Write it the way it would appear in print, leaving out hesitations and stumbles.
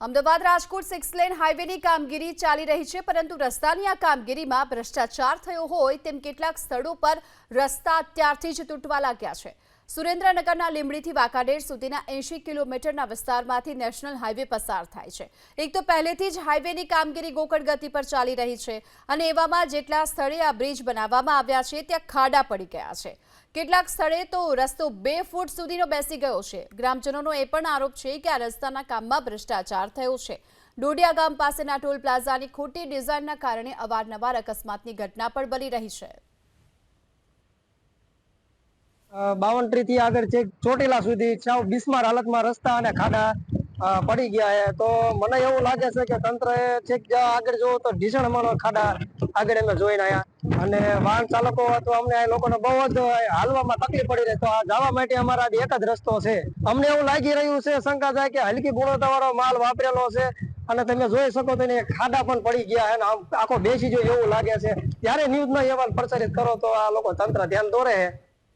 Ahmedabad Rajkot 6 lane હાઈવેની કામગીરી ચાલી રહી છે, પરંતુ રસ્તાની આ કામગીરીમાં ભ્રષ્ટાચાર થયો હોય તેમ કેટલાક સ્થળો પર રસ્તા અત્યારથી જ તૂટવા લાગ્યા છે। સુરેન્દ્રનગરના લીંબડીથી વાંકાનેર સુધીના 80 કિલોમીટરના વિસ્તારમાંથી નેશનલ હાઈવે પસાર થાય છે। એક તો પહેલેથી જ હાઈવેની કામગીરી ગોકળ ગતિ પર ચાલી રહી છે અને એવામાં જેટલા સ્થળે આ બ્રિજ બનાવવામાં આવ્યા છે ત્યાં ખાડા પડી ગયા છે। કેટલાક સ્થળે તો રસ્તો 2 ફૂટ સુધીનો બેસી ગયો છે। ગ્રામજનોનો એ પણ આરોપ છે કે આ રસ્તાના કામમાં ભ્રષ્ટાચાર થયો છે। ડોડિયા ગામ પાસેના ટોલ પ્લાઝાની ખોટી ડિઝાઇનના કારણે અવારનવાર અકસ્માતની ઘટના પણ બની રહી છે। 52 થી આગળ છેક ચોટીલા સુધી સાવ બિસ્માર હાલતમાં રસ્તા અને ખાડા પડી ગયા છે। તો મને એવું લાગે છે કે તંત્રએ છેક આગળ જોવો તો ઢીસણમાં ખાડા આગળ અમે જોઈને આવ્યા અને વાહન ચાલકો અથવા અમને આ લોકોને બહુ જ હાલવામાં તકલીફ પડી રહી। તો આ જવા માટે અમારા એક જ રસ્તો છે। અમને એવું લાગી રહ્યું છે, શંકા થાય કે હલકી ગુણવત્તાવાળો માલ વાપરેલો છે અને તમે જોઈ શકો તો ખાડા પણ પડી ગયા અને આખો બેસી જો એવું લાગે છે। ત્યારે ન્યૂઝનો અહેવાલ પ્રસારિત કરો તો આ લોકો તંત્ર ધ્યાન દોરે છે।